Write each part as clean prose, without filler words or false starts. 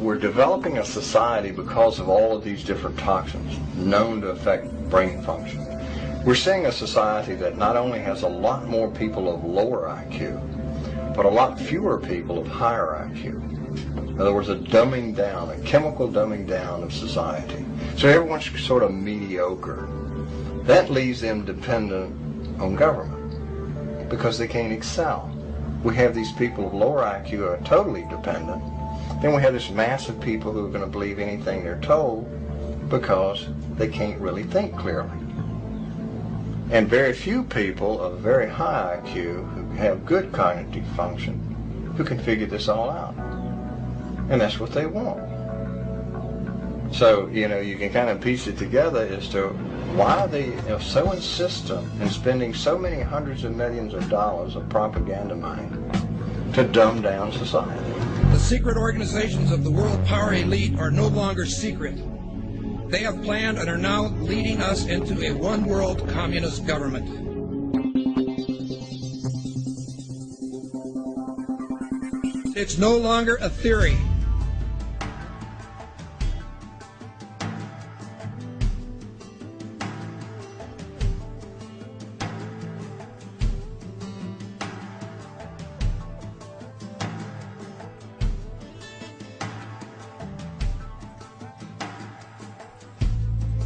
we're developing a society because of all of these different toxins known to affect brain function. We're seeing a society that not only has a lot more people of lower IQ, but a lot fewer people of higher IQ. In other words, a dumbing down, a chemical dumbing down of society. So everyone's sort of mediocre. That leaves them dependent on government because they can't excel. We have these people of lower IQ who are totally dependent. Then we have this mass of people who are going to believe anything they're told because they can't really think clearly. And very few people of very high IQ who have good cognitive function who can figure this all out. And that's what they want. So, you can kind of piece it together as to why they so insistent in spending so many hundreds of millions of dollars of propaganda money to dumb down society. The secret organizations of the world power elite are no longer secret. They have planned and are now leading us into a one-world communist government. It's no longer a theory.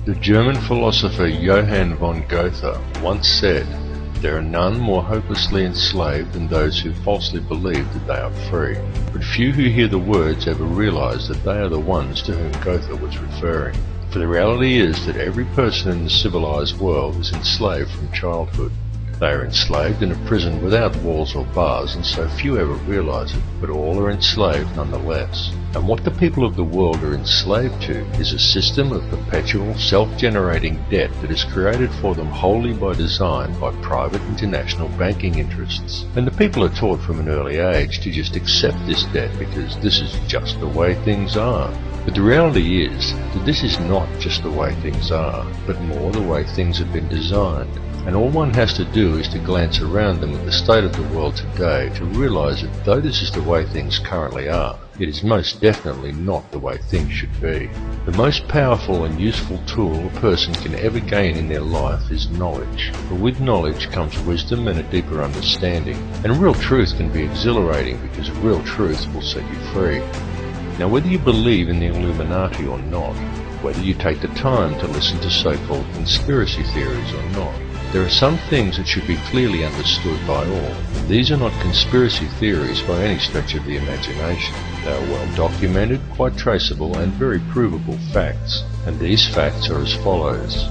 The German philosopher Johann von Goethe once said, "There are none more hopelessly enslaved than those who falsely believe that they are free." But few who hear the words ever realize that they are the ones to whom Goethe was referring. For the reality is that every person in the civilized world is enslaved from childhood. They are enslaved in a prison without walls or bars, and so few ever realize it, but all are enslaved nonetheless. And what the people of the world are enslaved to is a system of perpetual self-generating debt that is created for them wholly by design by private international banking interests. And the people are taught from an early age to just accept this debt because this is just the way things are. But the reality is that this is not just the way things are, but more the way things have been designed. And all one has to do is to glance around them at the state of the world today to realize that though this is the way things currently are, it is most definitely not the way things should be. The most powerful and useful tool a person can ever gain in their life is knowledge. For with knowledge comes wisdom and a deeper understanding. And real truth can be exhilarating because real truth will set you free. Now whether you believe in the Illuminati or not, whether you take the time to listen to so-called conspiracy theories or not, there are some things that should be clearly understood by all. These are not conspiracy theories by any stretch of the imagination. They are well documented, quite traceable, and very provable facts. And these facts are as follows.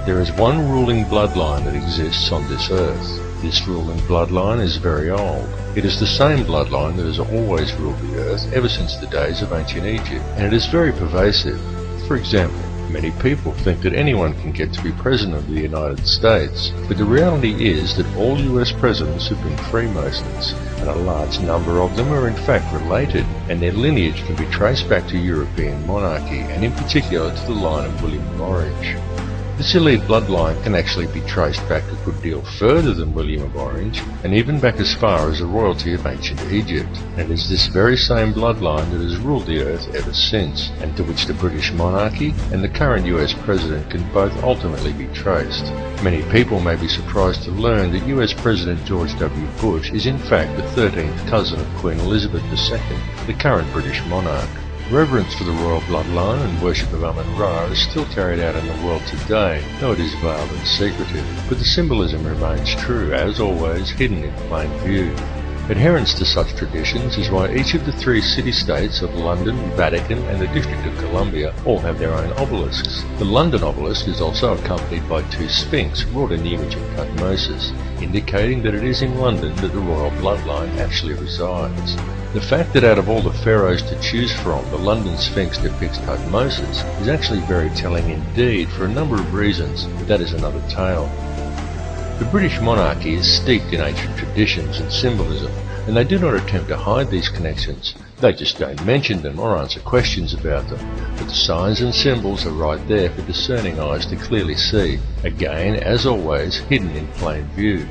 There is one ruling bloodline that exists on this earth. This ruling bloodline is very old. It is the same bloodline that has always ruled the earth ever since the days of ancient Egypt, and it is very pervasive. For example, many people think that anyone can get to be President of the United States, but the reality is that all US presidents have been Freemasons, and a large number of them are in fact related, and their lineage can be traced back to European monarchy, and in particular to the line of William of Orange. This elite bloodline can actually be traced back a good deal further than William of Orange, and even back as far as the royalty of ancient Egypt. And it is this very same bloodline that has ruled the earth ever since, and to which the British monarchy and the current US president can both ultimately be traced. Many people may be surprised to learn that US President George W. Bush is in fact the 13th cousin of Queen Elizabeth II, the current British monarch. Reverence for the royal bloodline and worship of Amun-Ra is still carried out in the world today, though it is veiled and secretive, but the symbolism remains true, as always, hidden in plain view. Adherence to such traditions is why each of the 3 city-states of London, Vatican and the District of Columbia all have their own obelisks. The London obelisk is also accompanied by 2 sphinx wrought in the image of Tutmosis, indicating that it is in London that the royal bloodline actually resides. The fact that out of all the pharaohs to choose from, the London Sphinx depicts Tutmosis is actually very telling indeed for a number of reasons, but that is another tale. The British monarchy is steeped in ancient traditions and symbolism, and they do not attempt to hide these connections. They just don't mention them or answer questions about them. But the signs and symbols are right there for discerning eyes to clearly see, again, as always, hidden in plain view.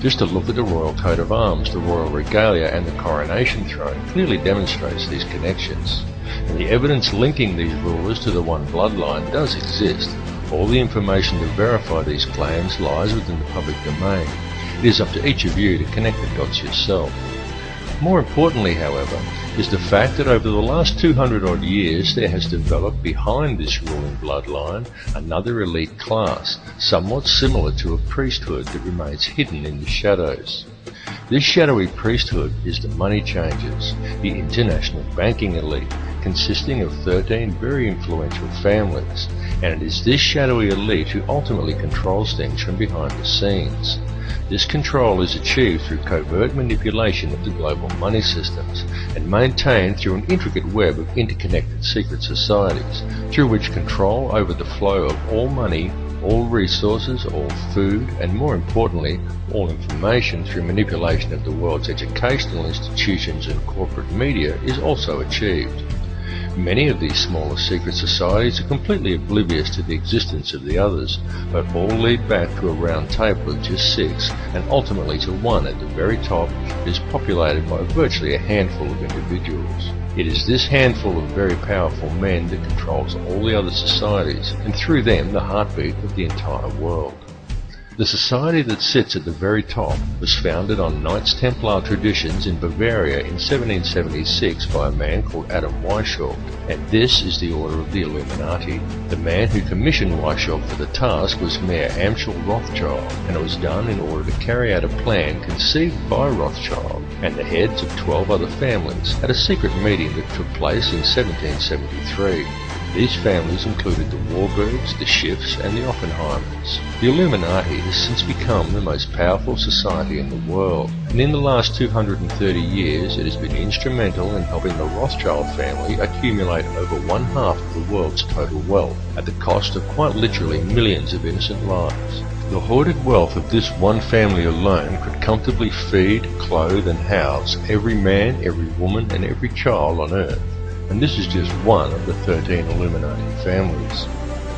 Just a look at the royal coat of arms, the royal regalia and the coronation throne clearly demonstrates these connections. And the evidence linking these rulers to the one bloodline does exist. All the information to verify these claims lies within the public domain. It is up to each of you to connect the dots yourself. More importantly, however, is the fact that over the last 200 odd years there has developed behind this ruling bloodline another elite class, somewhat similar to a priesthood that remains hidden in the shadows. This shadowy priesthood is the money changers, the international banking elite, consisting of 13 very influential families, and it is this shadowy elite who ultimately controls things from behind the scenes. This control is achieved through covert manipulation of the global money systems and maintained through an intricate web of interconnected secret societies, through which control over the flow of all money, all resources, all food, and more importantly, all information through manipulation of the world's educational institutions and corporate media is also achieved. Many of these smaller secret societies are completely oblivious to the existence of the others, but all lead back to a round table of just 6, and ultimately to one at the very top that is populated by virtually a handful of individuals. It is this handful of very powerful men that controls all the other societies, and through them the heartbeat of the entire world. The society that sits at the very top was founded on Knights Templar traditions in Bavaria in 1776 by a man called Adam Weishaupt, and this is the Order of the Illuminati. The man who commissioned Weishaupt for the task was Mayor Amschel Rothschild, and it was done in order to carry out a plan conceived by Rothschild and the heads of 12 other families at a secret meeting that took place in 1773. These families included the Warburgs, the Schiffs, and the Oppenheimers. The Illuminati has since become the most powerful society in the world, and in the last 230 years it has been instrumental in helping the Rothschild family accumulate over 1/2 of the world's total wealth, at the cost of quite literally millions of innocent lives. The hoarded wealth of this one family alone could comfortably feed, clothe, and house every man, every woman, and every child on Earth. And this is just one of the 13 Illuminati families.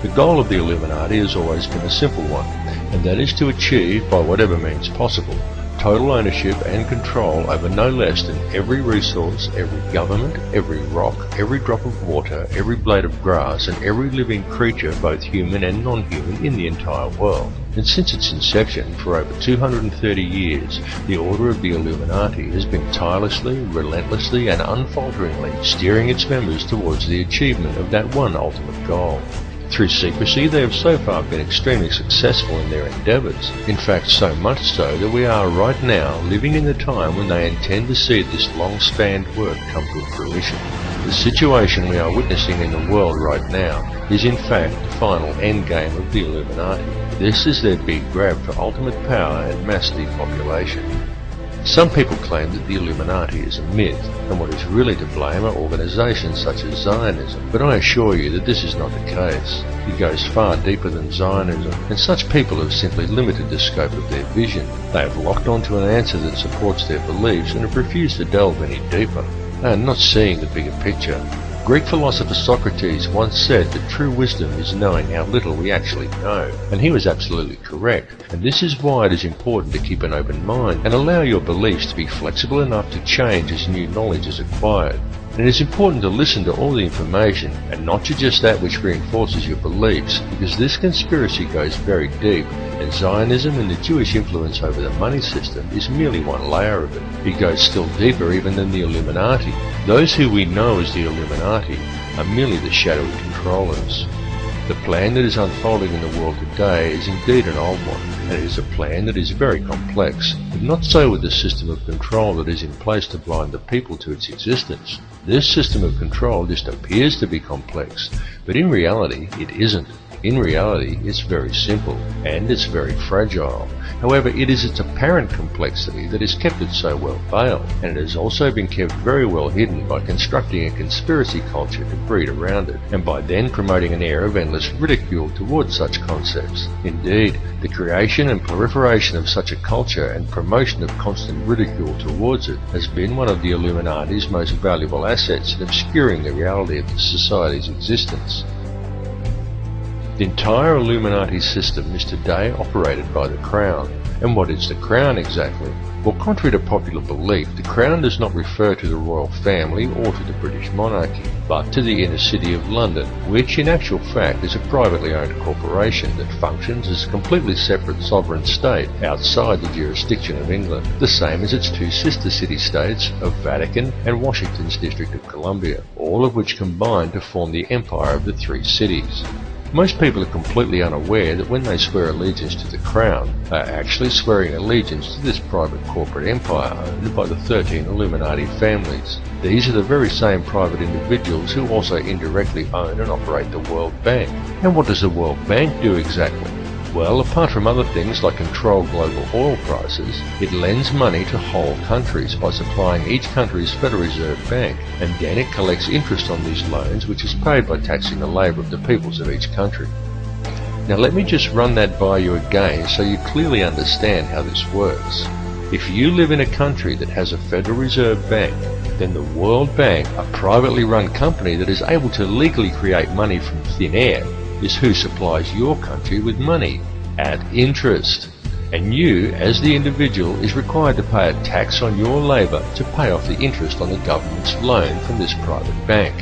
The goal of the Illuminati has always been a simple one, and that is to achieve, by whatever means possible, total ownership and control over no less than every resource, every government, every rock, every drop of water, every blade of grass, and every living creature, both human and non-human, in the entire world. And since its inception, for over 230 years, the Order of the Illuminati has been tirelessly, relentlessly, and unfalteringly steering its members towards the achievement of that one ultimate goal. Through secrecy, they have so far been extremely successful in their endeavours. In fact, so much so that we are right now living in the time when they intend to see this long-spanned work come to fruition. The situation we are witnessing in the world right now is in fact the final endgame of the Illuminati. This is their big grab for ultimate power and mass depopulation. Some people claim that the Illuminati is a myth, and what is really to blame are organizations such as Zionism, but I assure you that this is not the case. It goes far deeper than Zionism, and such people have simply limited the scope of their vision. They have locked onto an answer that supports their beliefs and have refused to delve any deeper. They are not seeing the bigger picture. Greek philosopher Socrates once said that true wisdom is knowing how little we actually know, and he was absolutely correct, and this is why it is important to keep an open mind and allow your beliefs to be flexible enough to change as new knowledge is acquired. And it is important to listen to all the information and not to just that which reinforces your beliefs, because this conspiracy goes very deep, and Zionism and the Jewish influence over the money system is merely one layer of it. It goes still deeper even than the Illuminati. Those who we know as the Illuminati are merely the shadowy controllers. The plan that is unfolding in the world today is indeed an old one, and it is a plan that is very complex, but not so with the system of control that is in place to blind the people to its existence. This system of control just appears to be complex, but in reality it isn't. In reality, it's very simple, and it's very fragile. However, it is its apparent complexity that has kept it so well veiled, and it has also been kept very well hidden by constructing a conspiracy culture to breed around it, and by then promoting an air of endless ridicule towards such concepts. Indeed, the creation and proliferation of such a culture and promotion of constant ridicule towards it has been one of the Illuminati's most valuable assets in obscuring the reality of the society's existence. The entire Illuminati system is today operated by the Crown. And what is the Crown exactly? Well, contrary to popular belief, the Crown does not refer to the royal family or to the British monarchy, but to the inner city of London, which in actual fact is a privately owned corporation that functions as a completely separate sovereign state outside the jurisdiction of England, the same as its two sister city-states of Vatican and Washington's District of Columbia, all of which combine to form the empire of the three cities. Most people are completely unaware that when they swear allegiance to the Crown, they are actually swearing allegiance to this private corporate empire owned by the 13 Illuminati families. These are the very same private individuals who also indirectly own and operate the World Bank. And what does the World Bank do exactly? Well, apart from other things like control global oil prices, it lends money to whole countries by supplying each country's Federal Reserve Bank, and then it collects interest on these loans, which is paid by taxing the labour of the peoples of each country. Now let me just run that by you again so you clearly understand how this works. If you live in a country that has a Federal Reserve Bank, then the World Bank, a privately run company that is able to legally create money from thin air, is who supplies your country with money at interest. And you, as the individual, is required to pay a tax on your labour to pay off the interest on the government's loan from this private bank.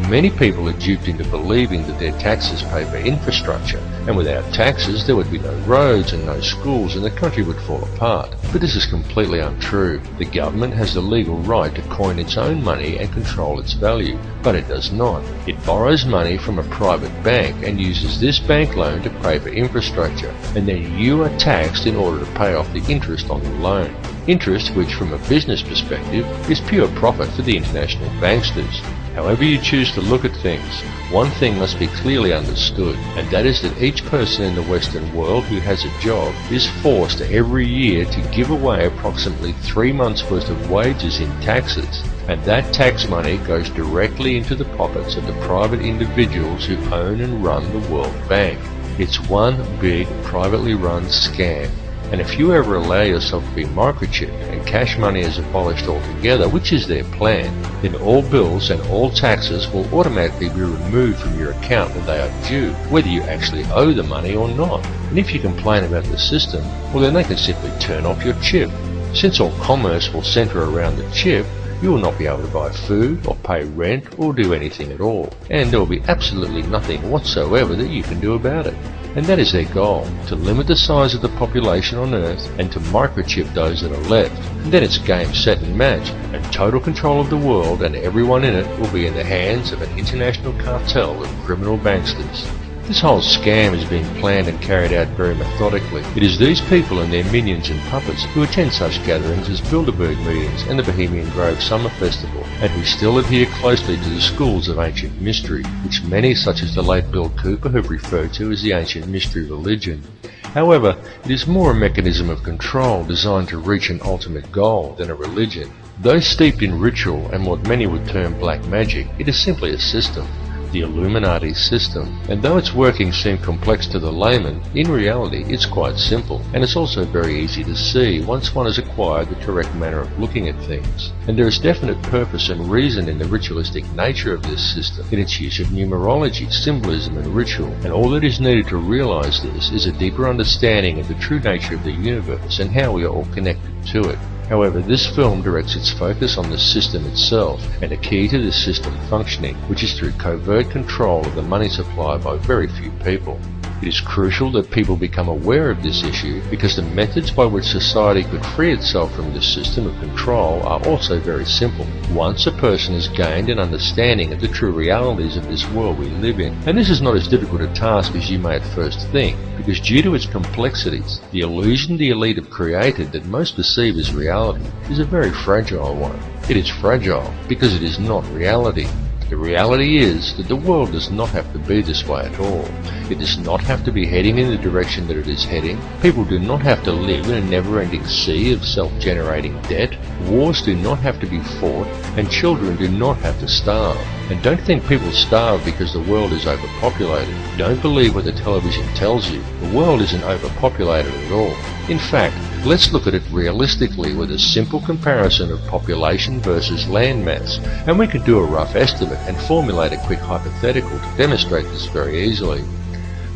Many people are duped into believing that their taxes pay for infrastructure, and without taxes there would be no roads and no schools and the country would fall apart. But this is completely untrue. The government has the legal right to coin its own money and control its value, but it does not. It borrows money from a private bank and uses this bank loan to pay for infrastructure, and then you are taxed in order to pay off the interest on the loan. Interest which, from a business perspective, is pure profit for the international banksters. However you choose to look at things, one thing must be clearly understood, and that is that each person in the Western world who has a job is forced every year to give away approximately 3 months' worth of wages in taxes, and that tax money goes directly into the pockets of the private individuals who own and run the World Bank. It's one big privately run scam. And if you ever allow yourself to be microchipped and cash money is abolished altogether, which is their plan, then all bills and all taxes will automatically be removed from your account when they are due, whether you actually owe the money or not. And if you complain about the system, well then they can simply turn off your chip. Since all commerce will centre around the chip, you will not be able to buy food or pay rent or do anything at all, and there will be absolutely nothing whatsoever that you can do about it. And that is their goal, to limit the size of the population on Earth and to microchip those that are left. And then it's game, set and match, and total control of the world and everyone in it will be in the hands of an international cartel of criminal banksters. This whole scam is being planned and carried out very methodically. It is these people and their minions and puppets who attend such gatherings as Bilderberg meetings and the Bohemian Grove Summer Festival, and who still adhere closely to the schools of ancient mystery, which many such as the late Bill Cooper have referred to as the ancient mystery religion. However, it is more a mechanism of control designed to reach an ultimate goal than a religion. Though steeped in ritual and what many would term black magic, it is simply a system. The Illuminati system, and though its workings seem complex to the layman, in reality it's quite simple, and it's also very easy to see once one has acquired the correct manner of looking at things. And there is definite purpose and reason in the ritualistic nature of this system, in its use of numerology, symbolism and ritual, and all that is needed to realize this is a deeper understanding of the true nature of the universe and how we are all connected to it. However, this film directs its focus on the system itself and a key to this system functioning, which is through covert control of the money supply by very few people. It is crucial that people become aware of this issue because the methods by which society could free itself from this system of control are also very simple. Once a person has gained an understanding of the true realities of this world we live in, and this is not as difficult a task as you may at first think, because due to its complexities, the illusion the elite have created that most perceive as reality is a very fragile one. It is fragile because it is not reality. The reality is that the world does not have to be this way at all. It does not have to be heading in the direction that it is heading. People do not have to live in a never-ending sea of self-generating debt. Wars do not have to be fought, and children do not have to starve. And don't think people starve because the world is overpopulated. Don't believe what the television tells you. The world isn't overpopulated at all. In fact, let's look at it realistically with a simple comparison of population versus land mass, and we could do a rough estimate and formulate a quick hypothetical to demonstrate this very easily.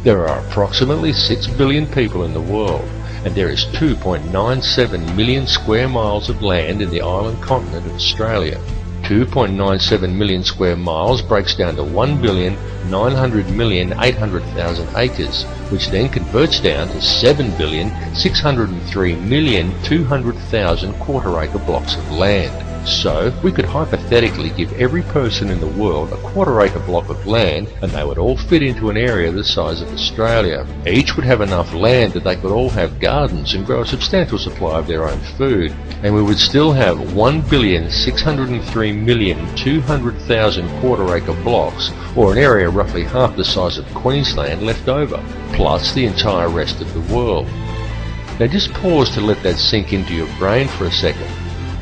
There are approximately 6 billion people in the world, and there is 2.97 million square miles of land in the island continent of Australia. 2.97 million square miles breaks down to 1,900,800,000 acres, which then converts down to 7,603,200,000 quarter-acre blocks of land. So, we could hypothetically give every person in the world a quarter-acre block of land, and they would all fit into an area the size of Australia. Each would have enough land that they could all have gardens and grow a substantial supply of their own food, and we would still have 1,603,200,000 quarter-acre blocks, or an area roughly half the size of Queensland, left over, plus the entire rest of the world. Now just pause to let that sink into your brain for a second.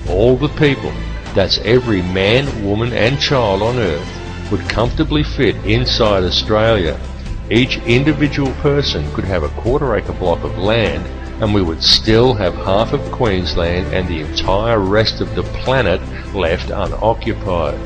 All the people, that's every man, woman and child on Earth, would comfortably fit inside Australia. Each individual person could have a quarter-acre block of land, and we would still have half of Queensland and the entire rest of the planet left unoccupied.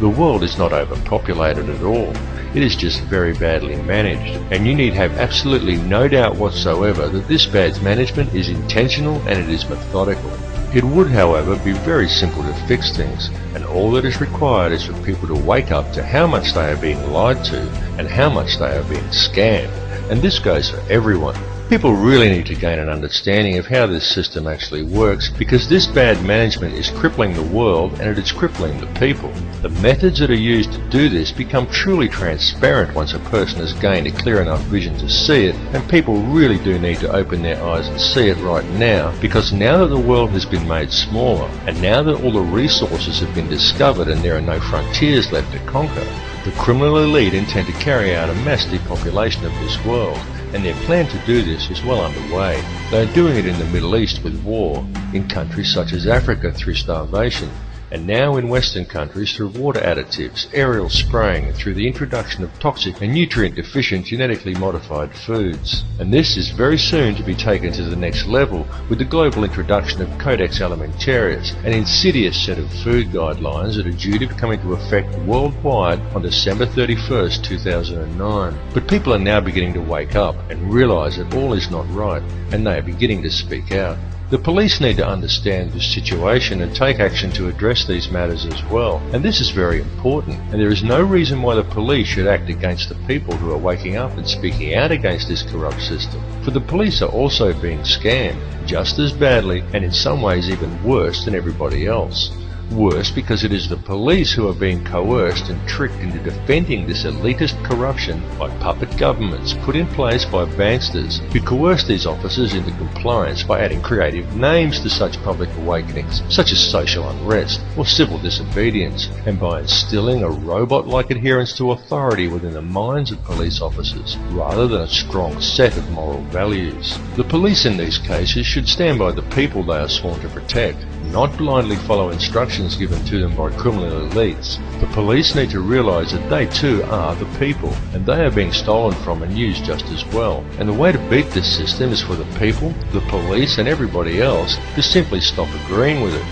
The world is not overpopulated at all. It is just very badly managed, and you need have absolutely no doubt whatsoever that this bad management is intentional and it is methodical. It would, however, be very simple to fix things, and all that is required is for people to wake up to how much they are being lied to and how much they are being scammed. And this goes for everyone. People really need to gain an understanding of how this system actually works, because this bad management is crippling the world and it is crippling the people. The methods that are used to do this become truly transparent once a person has gained a clear enough vision to see it, and people really do need to open their eyes and see it right now, because now that the world has been made smaller, and now that all the resources have been discovered and there are no frontiers left to conquer, the criminal elite intend to carry out a mass depopulation of this world, and their plan to do this is well underway. They are doing it in the Middle East with war, in countries such as Africa through starvation, and now in Western countries through water additives, aerial spraying, and through the introduction of toxic and nutrient-deficient genetically modified foods. And this is very soon to be taken to the next level with the global introduction of Codex Alimentarius, an insidious set of food guidelines that are due to come into effect worldwide on December 31st, 2009. But people are now beginning to wake up and realise that all is not right, and they are beginning to speak out. The police need to understand this situation and take action to address these matters as well, and this is very important, and there is no reason why the police should act against the people who are waking up and speaking out against this corrupt system, for the police are also being scammed, just as badly and in some ways even worse than everybody else. Worse because it is the police who are being coerced and tricked into defending this elitist corruption by puppet governments put in place by banksters who coerce these officers into compliance by adding creative names to such public awakenings, such as social unrest or civil disobedience, and by instilling a robot-like adherence to authority within the minds of police officers, rather than a strong set of moral values. The police in these cases should stand by the people they are sworn to protect, not blindly follow instructions given to them by criminal elites. The police need to realise that they too are the people, and they are being stolen from and used just as well. And the way to beat this system is for the people, the police and everybody else to simply stop agreeing with it.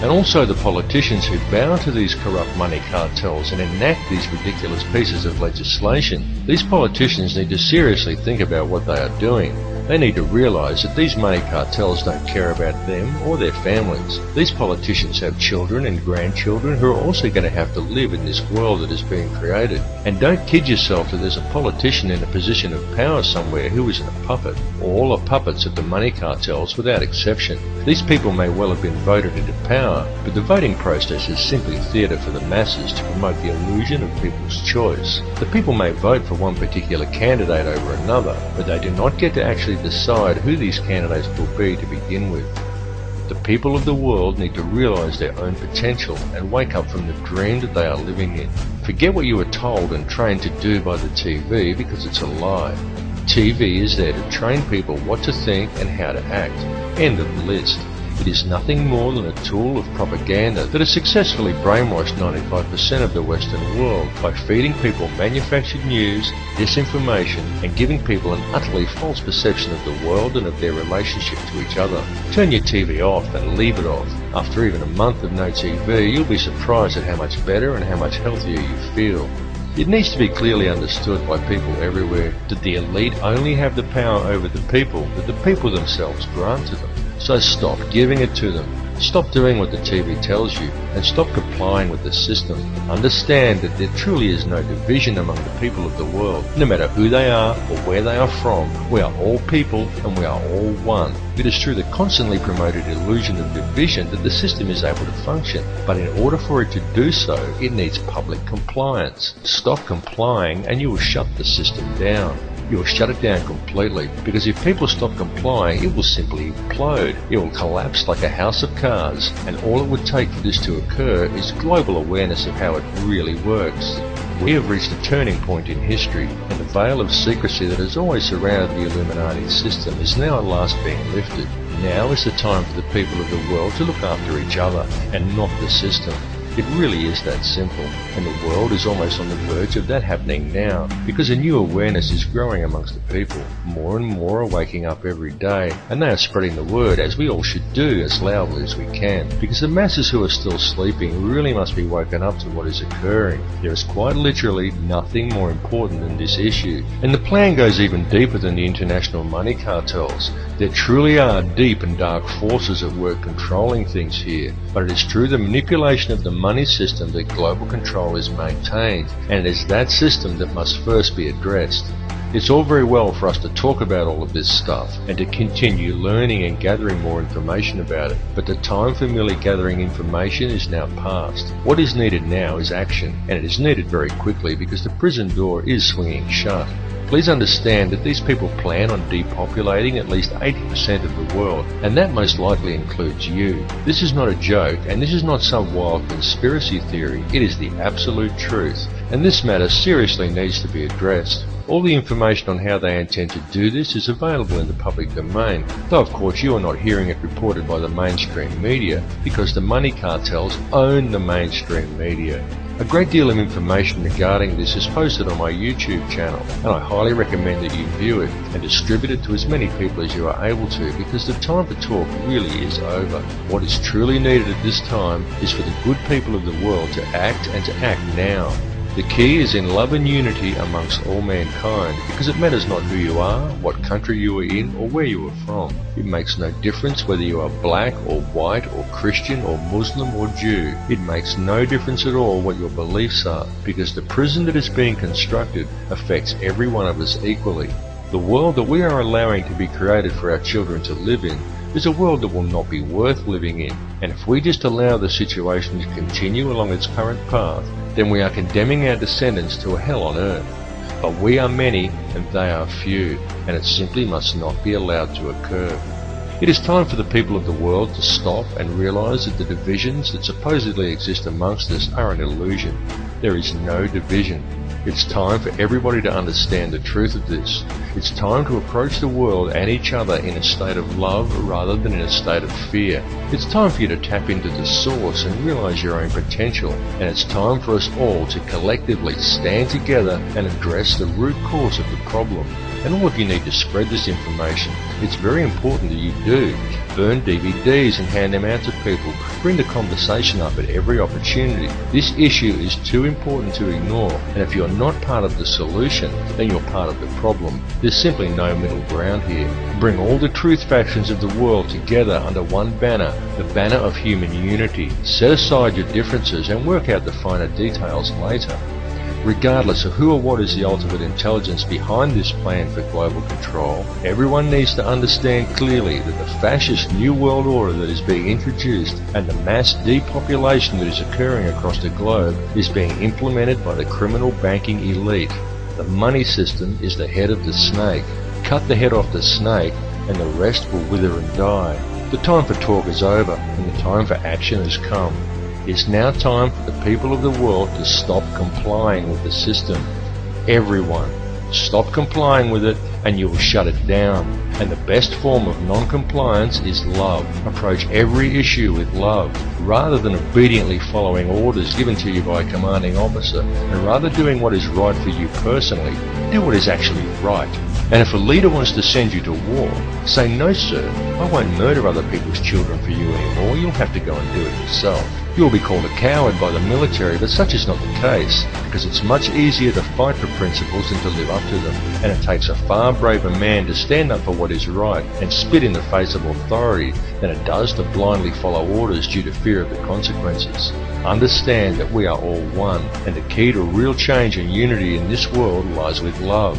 And also the politicians who bow to these corrupt money cartels and enact these ridiculous pieces of legislation. These politicians need to seriously think about what they are doing. They need to realise that these money cartels don't care about them or their families. These politicians have children and grandchildren who are also going to have to live in this world that is being created. And don't kid yourself that there's a politician in a position of power somewhere who isn't a puppet. All are puppets of the money cartels without exception. These people may well have been voted into power, but the voting process is simply theatre for the masses to promote the illusion of people's choice. The people may vote for one particular candidate over another, but they do not get to actually decide who these candidates will be to begin with. The people of the world need to realise their own potential and wake up from the dream that they are living in. Forget what you were told and trained to do by the TV, because it's a lie. TV is there to train people what to think and how to act. End of the list. It is nothing more than a tool of propaganda that has successfully brainwashed 95% of the Western world by feeding people manufactured news, disinformation, and giving people an utterly false perception of the world and of their relationship to each other. Turn your TV off and leave it off. After even a month of no TV, you'll be surprised at how much better and how much healthier you feel. It needs to be clearly understood by people everywhere that the elite only have the power over the people that the people themselves grant to them. So stop giving it to them. Stop doing what the TV tells you and stop complying with the system. Understand that there truly is no division among the people of the world. No matter who they are or where they are from, we are all people and we are all one. It is through the constantly promoted illusion of division that the system is able to function. But in order for it to do so, it needs public compliance. Stop complying and you will shut the system down. You will shut it down completely, because if people stop complying, it will simply implode. It will collapse like a house of cards, and all it would take for this to occur is global awareness of how it really works. We have reached a turning point in history, and the veil of secrecy that has always surrounded the Illuminati system is now at last being lifted. Now is the time for the people of the world to look after each other, and not the system. It really is that simple, and the world is almost on the verge of that happening now, because a new awareness is growing amongst the people. More and more are waking up every day, and they are spreading the word, as we all should do, as loudly as we can, because the masses who are still sleeping really must be woken up to what is occurring. There is quite literally nothing more important than this issue, and the plan goes even deeper than the international money cartels. There truly are deep and dark forces at work controlling things here, but it is through the manipulation of the money system that global control is maintained, and it is that system that must first be addressed. It's all very well for us to talk about all of this stuff and to continue learning and gathering more information about it, but the time for merely gathering information is now past. What is needed now is action, and it is needed very quickly because the prison door is swinging shut. Please understand that these people plan on depopulating at least 80% of the world, and that most likely includes you. This is not a joke, and this is not some wild conspiracy theory. It is the absolute truth, and this matter seriously needs to be addressed. All the information on how they intend to do this is available in the public domain, though of course you are not hearing it reported by the mainstream media, because the money cartels own the mainstream media. A great deal of information regarding this is posted on my YouTube channel, and I highly recommend that you view it and distribute it to as many people as you are able to, because the time for talk really is over. What is truly needed at this time is for the good people of the world to act, and to act now. The key is in love and unity amongst all mankind, because it matters not who you are, what country you are in, or where you are from. It makes no difference whether you are black or white or Christian or Muslim or Jew. It makes no difference at all what your beliefs are, because the prison that is being constructed affects every one of us equally. The world that we are allowing to be created for our children to live in is a world that will not be worth living in, and if we just allow the situation to continue along its current path, then we are condemning our descendants to a hell on earth. But we are many and they are few, and it simply must not be allowed to occur. It is time for the people of the world to stop and realize that the divisions that supposedly exist amongst us are an illusion. There is no division. It's time for everybody to understand the truth of this. It's time to approach the world and each other in a state of love rather than in a state of fear. It's time for you to tap into the source and realize your own potential. And it's time for us all to collectively stand together and address the root cause of the problem. And all of you need to spread this information. It's very important that you do. Burn DVDs and hand them out to people. Bring the conversation up at every opportunity. This issue is too important to ignore, and if you're not part of the solution, then you're part of the problem. There's simply no middle ground here. Bring all the truth factions of the world together under one banner, the banner of human unity. Set aside your differences and work out the finer details later. Regardless of who or what is the ultimate intelligence behind this plan for global control, everyone needs to understand clearly that the fascist New World Order that is being introduced and the mass depopulation that is occurring across the globe is being implemented by the criminal banking elite. The money system is the head of the snake. Cut the head off the snake and the rest will wither and die. The time for talk is over and the time for action has come. It's now time for the people of the world to stop complying with the system. Everyone, stop complying with it and you will shut it down. And the best form of non-compliance is love. Approach every issue with love, rather than obediently following orders given to you by a commanding officer, and rather doing what is right for you personally, do what is actually right. And if a leader wants to send you to war, say, "No sir, I won't murder other people's children for you anymore, you'll have to go and do it yourself." You will be called a coward by the military, but such is not the case, because it's much easier to fight for principles than to live up to them, and it takes a far braver man to stand up for what is right and spit in the face of authority than it does to blindly follow orders due to fear of the consequences. Understand that we are all one, and the key to real change and unity in this world lies with love.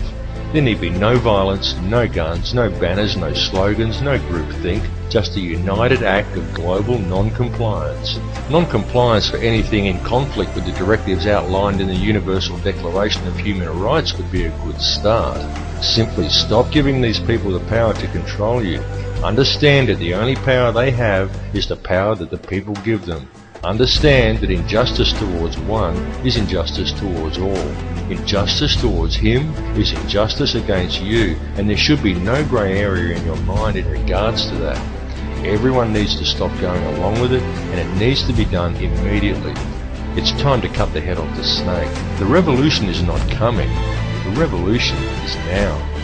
There need be no violence, no guns, no banners, no slogans, no groupthink, just a united act of global non-compliance. Non-compliance for anything in conflict with the directives outlined in the Universal Declaration of Human Rights would be a good start. Simply stop giving these people the power to control you. Understand that the only power they have is the power that the people give them. Understand that injustice towards one is injustice towards all. Injustice towards him is injustice against you, and there should be no grey area in your mind in regards to that. Everyone needs to stop going along with it, and it needs to be done immediately. It's time to cut the head off the snake. The revolution is not coming. The revolution is now.